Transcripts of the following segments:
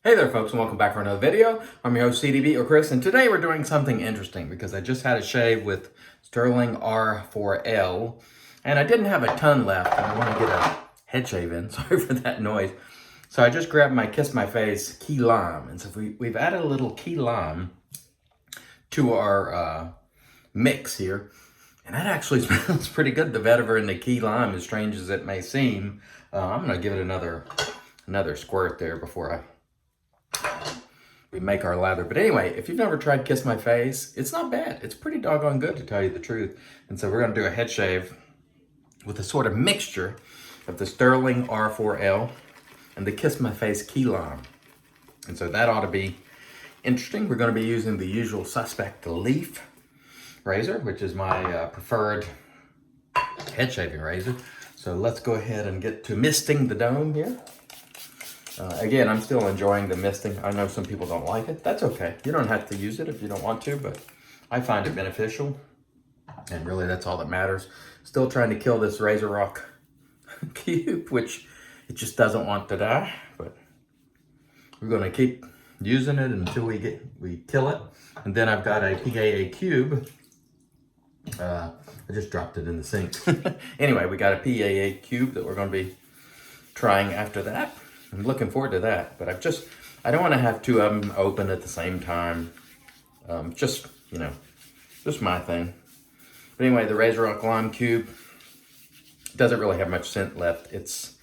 Hey there folks, and welcome back for another video. I'm your host CDB or Chris, and today we're doing something interesting because I just had a shave with Stirling R4L and I didn't have a ton left and I want to get a head shave in. Sorry for that noise. So I just grabbed my Kiss My Face key lime, and so we've added a little key lime to our mix here, and that actually smells pretty good. The vetiver in the key lime, as strange as it may seem. I'm going to give it another squirt there before we make our lather. But anyway, if you've never tried Kiss My Face, it's not bad. It's pretty doggone good, to tell you the truth. And so we're gonna do a head shave with a sort of mixture of the Stirling R4L and the Kiss My Face key lime. And so that ought to be interesting. We're gonna be using the usual suspect leaf razor, which is my preferred head shaving razor. So let's go ahead and get to misting the dome here. Again, I'm still enjoying the misting. I know some people don't like it. That's okay. You don't have to use it if you don't want to, but I find it beneficial. And really, that's all that matters. Still trying to kill this Razor Rock cube, which it just doesn't want to die. But we're going to keep using it until we kill it. And then I've got a PAA cube. I just dropped it in the sink. Anyway, we got a PAA cube that we're going to be trying after that. I'm looking forward to that, but I don't want to have two of them open at the same time. Just my thing. But anyway, the Razor Rock Lime Cube doesn't really have much scent left. It's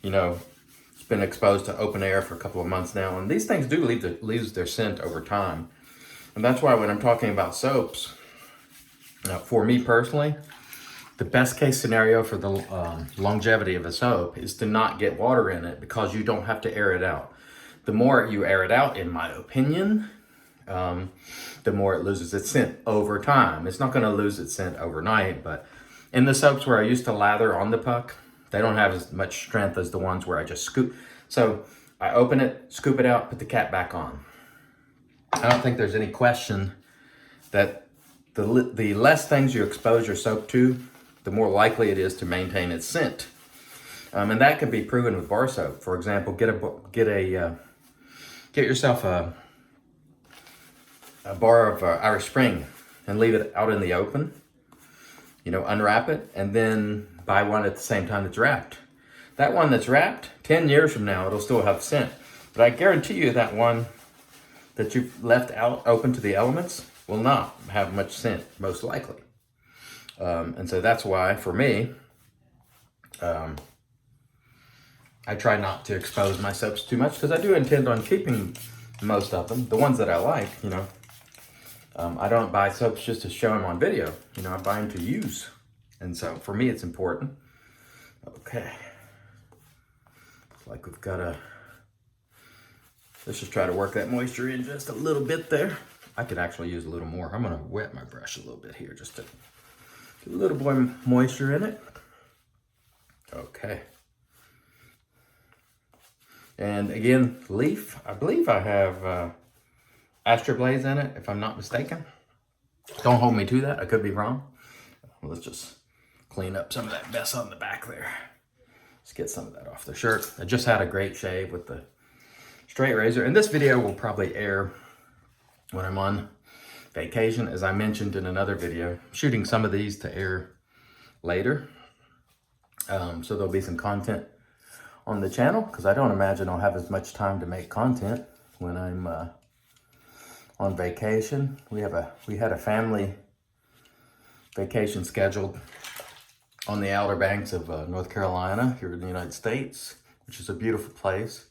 been exposed to open air for a couple of months now, and these things do lose their scent over time. And that's why when I'm talking about soaps, for me personally, the best case scenario for the longevity of a soap is to not get water in it, because you don't have to air it out. The more you air it out, in my opinion, the more it loses its scent over time. It's not going to lose its scent overnight, but in the soaps where I used to lather on the puck, they don't have as much strength as the ones where I just scoop. So I open it, scoop it out, put the cap back on. I don't think there's any question that the less things you expose your soap to, the more likely it is to maintain its scent. And that can be proven with bar soap. For example, get yourself a bar of Irish Spring and leave it out in the open. Unwrap it, and then buy one at the same time that's wrapped. That one that's wrapped, 10 years from now, it'll still have scent. But I guarantee you that one that you've left out open to the elements will not have much scent, most likely. And so that's why, for me, I try not to expose my soaps too much, because I do intend on keeping most of them, the ones that I like. I don't buy soaps just to show them on video. I buy them to use. And so for me, it's important. Okay. Looks like we've got let's just try to work that moisture in just a little bit there. I could actually use a little more. I'm going to wet my brush a little bit here just to get a little more moisture in it. Okay. And again, leaf. I believe I have Astroblaze in it, if I'm not mistaken. Don't hold me to that. I could be wrong. Let's just clean up some of that mess on the back there. Let's get some of that off the shirt. I just had a great shave with the straight razor. And this video will probably air when I'm on vacation, as I mentioned in another video. I'm shooting some of these to air later. So there'll be some content on the channel, because I don't imagine I'll have as much time to make content when I'm on vacation. We had a family vacation scheduled on the Outer Banks of North Carolina here in the United States, which is a beautiful place.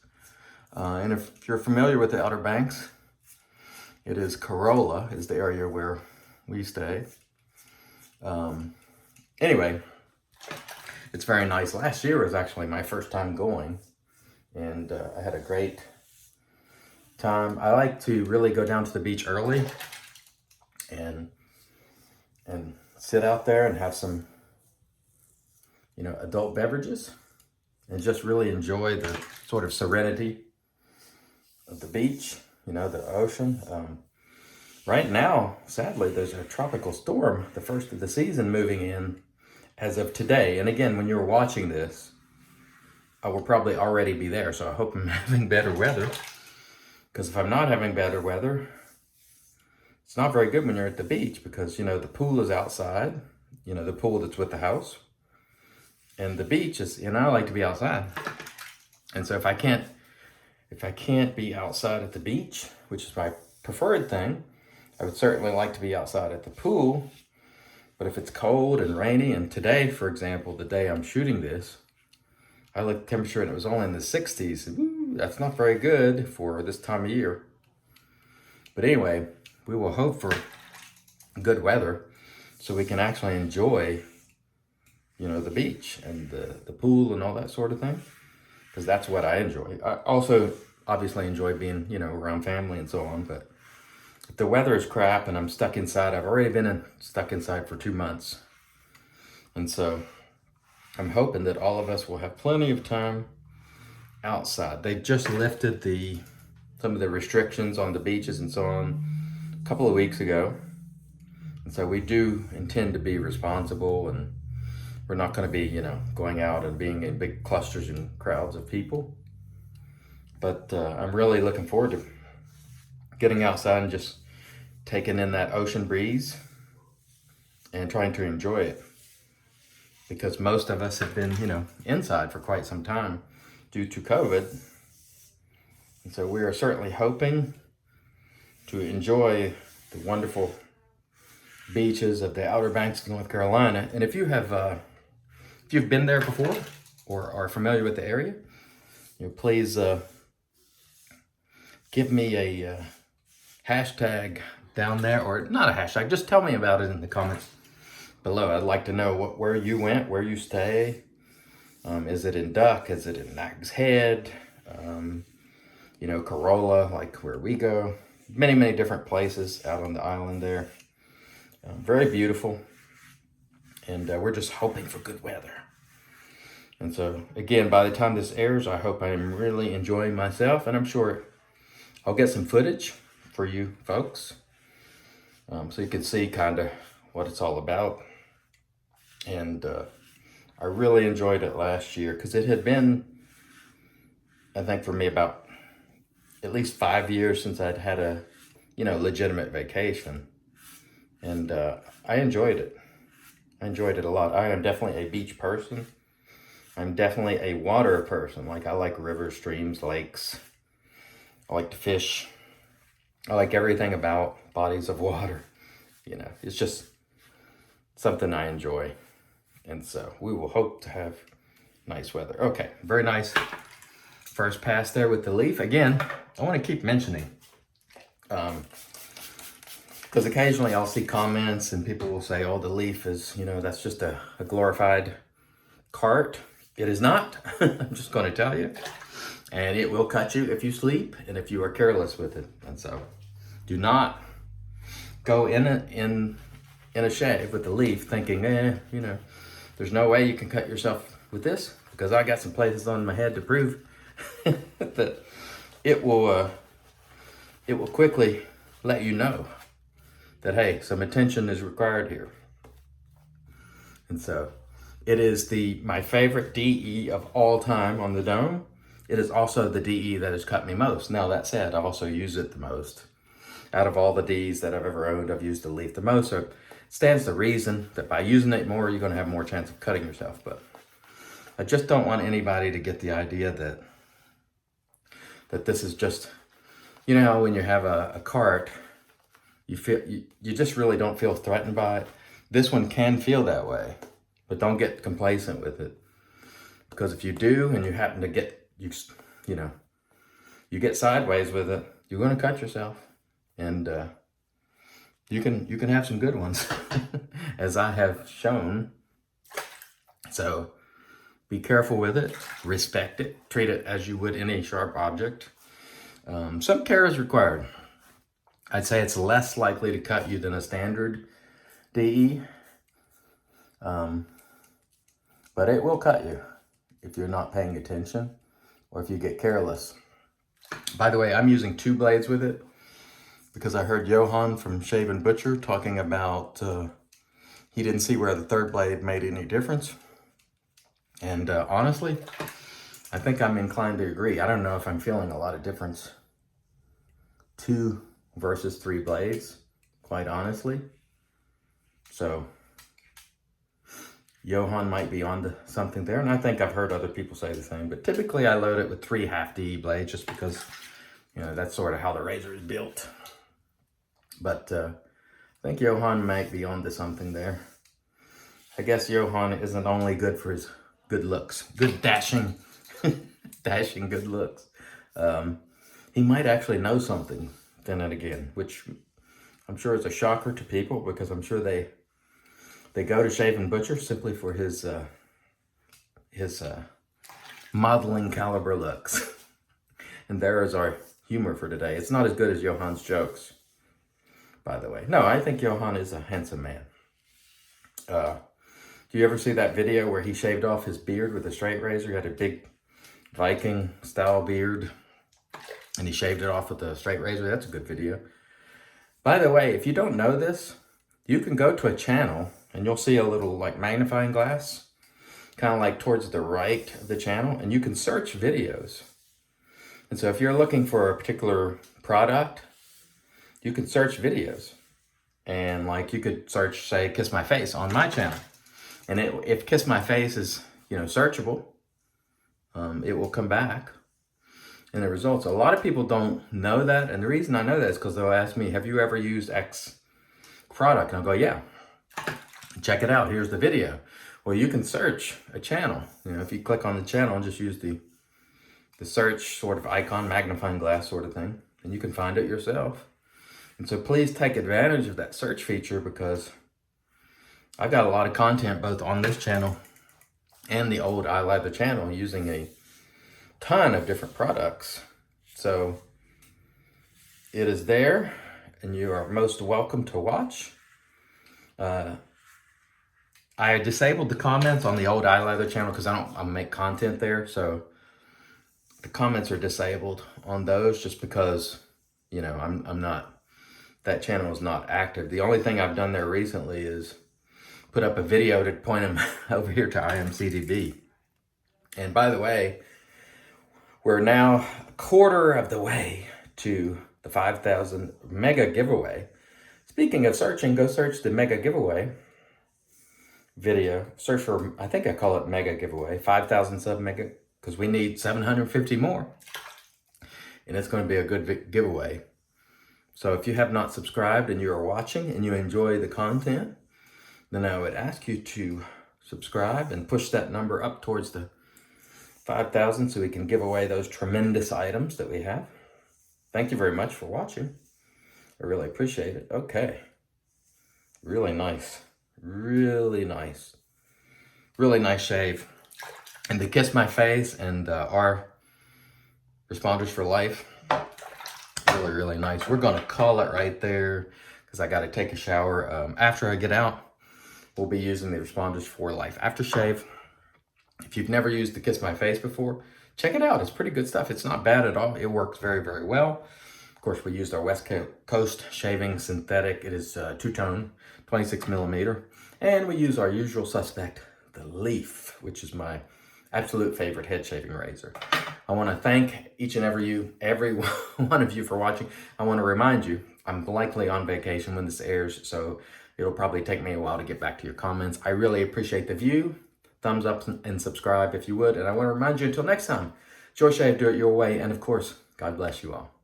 And if you're familiar with the Outer Banks, it is Corolla is the area where we stay. Anyway, it's very nice. Last year was actually my first time going, and I had a great time. I like to really go down to the beach early and sit out there and have some, adult beverages, and just really enjoy the sort of serenity of the beach, the ocean. Right now, sadly, there's a tropical storm, the first of the season, moving in as of today. And again, when you're watching this, I will probably already be there, so I hope I'm having better weather. Because if I'm not having better weather, it's not very good when you're at the beach because, you know, the pool is outside, you know, the pool that's with the house. And the beach is, you know, I like to be outside. And so if I can't be outside at the beach, which is my preferred thing, I would certainly like to be outside at the pool. But if it's cold and rainy, and today, for example, the day I'm shooting this, I looked at the temperature and it was only in the 60s. Ooh, that's not very good for this time of year. But anyway, we will hope for good weather so we can actually enjoy, you know, the beach and the pool and all that sort of thing. Because that's what I enjoy. I also obviously enjoy being, you know, around family and so on. But if the weather is crap and I'm stuck inside, I've already been stuck inside for 2 months. And so I'm hoping that all of us will have plenty of time outside. They just lifted some of the restrictions on the beaches and so on a couple of weeks ago. And so we do intend to be responsible, and we're not going to be, you know, going out and being in big clusters and crowds of people. But I'm really looking forward to getting outside and just taking in that ocean breeze and trying to enjoy it. Because most of us have been, you know, inside for quite some time due to COVID. And so we are certainly hoping to enjoy the wonderful beaches of the Outer Banks of North Carolina. And if you've been there before or are familiar with the area, you know, please give me a hashtag down there, or not a hashtag, just tell me about it in the comments below. I'd like to know where you went, where you stay. Is it in Duck? Is it in Nag's Head? You know, Corolla, like where we go. Many, many different places out on the island there. Very beautiful. And we're just hoping for good weather. And so, again, by the time this airs, I hope I'm really enjoying myself. And I'm sure I'll get some footage for you folks. So you can see kind of what it's all about. And I really enjoyed it last year because it had been, I think for me, about at least 5 years since I'd had a, you know, legitimate vacation. And I enjoyed it. I enjoyed it a lot. I am definitely a beach person. I'm definitely a water person. Like, I like rivers, streams, lakes. I like to fish. I like everything about bodies of water. You know, it's just something I enjoy. And so we will hope to have nice weather. Okay, very nice first pass there with the leaf. Again, I want to keep mentioning, because occasionally I'll see comments and people will say, oh, the leaf is, you know, that's just a glorified cart. It is not. I'm just going to tell you. And it will cut you if you sleep and if you are careless with it. And so do not go in a shave with the leaf thinking, you know, there's no way you can cut yourself with this, because I got some places on my head to prove that it will quickly let you know that, hey, some attention is required here. And so it is my favorite DE of all time on the dome. It is also the DE that has cut me most. Now, that said, I also use it the most. Out of all the Ds that I've ever owned, I've used the leaf the most. So it stands to reason that by using it more, you're going to have more chance of cutting yourself. But I just don't want anybody to get the idea that this is just, you know, when you have a cart, you just really don't feel threatened by it. This one can feel that way, but don't get complacent with it. Because if you do, and you happen to get, you get sideways with it, you're going to cut yourself. And you can have some good ones, as I have shown. So be careful with it, respect it, treat it as you would any sharp object. Some care is required. I'd say it's less likely to cut you than a standard DE, but it will cut you if you're not paying attention or if you get careless. By the way, I'm using 2 blades with it, because I heard Johan from Shave and Butcher talking about he didn't see where the 3rd blade made any difference. And honestly, I think I'm inclined to agree. I don't know if I'm feeling a lot of difference 2 versus 3 blades, quite honestly. So Johan might be onto something there, and I think I've heard other people say the same, but typically I load it with 3 half-D blades just because, you know, that's sort of how the razor is built. But I think Johan might be onto something there. I guess Johan isn't only good for his good looks, good dashing, dashing good looks. He might actually know something then and again, which I'm sure is a shocker to people because I'm sure they go to Shave and Butcher simply for his modeling caliber looks. And there is our humor for today. It's not as good as Johan's jokes, by the way. No, I think Johan is a handsome man. Do you ever see that video where he shaved off his beard with a straight razor? He had a big Viking style beard and he shaved it off with a straight razor. That's a good video. By the way, if you don't know this, you can go to a channel and you'll see a little like magnifying glass, kind of like towards the right of the channel, and you can search videos. And so if you're looking for a particular product, you can search videos. And like you could search, say, Kiss My Face on my channel. And if Kiss My Face is, you know, searchable, it will come back in the results. A lot of people don't know that. And the reason I know that is because they'll ask me, have you ever used X product? And I'll go, yeah. Check it out. Here's the video. Well, you can search a channel. You know, if you click on the channel and just use the search sort of icon, magnifying glass sort of thing, and you can find it yourself. And so please take advantage of that search feature because I've got a lot of content both on this channel and the old iLeather channel using a ton of different products. So it is there and you are most welcome to watch. I disabled the comments on the old iLeather channel because I don't make content there. So the comments are disabled on those just because, you know, I'm not, that channel is not active. The only thing I've done there recently is put up a video to point him over here to IMCDB. And by the way, we're now a quarter of the way to the 5,000 mega giveaway. Speaking of searching, go search the mega giveaway video. Search for, I think I call it mega giveaway, 5,000 sub mega, because we need 750 more. And it's going to be a good giveaway. So if you have not subscribed and you are watching and you enjoy the content, then I would ask you to subscribe and push that number up towards the 5,000 so we can give away those tremendous items that we have. Thank you very much for watching. I really appreciate it. Okay. Really nice. Really nice. Really nice shave. And to Kiss My Face and our responders for life. Really, really nice. We're going to call it right there because I got to take a shower. After I get out, we'll be using the responders for life aftershave. If you've never used the Kiss My Face before, check it out. It's pretty good stuff. It's not bad at all. It works very, very well. Of course, we used our West Coast shaving synthetic. It is two-tone, 26 millimeter. And we use our usual suspect, the Leaf, which is my absolute favorite head shaving razor. I want to thank each and every one of you for watching. I want to remind you, I'm likely on vacation when this airs, so it'll probably take me a while to get back to your comments. I really appreciate the view. Thumbs up and subscribe if you would. And I want to remind you until next time, enjoy shave, do it your way. And of course, God bless you all.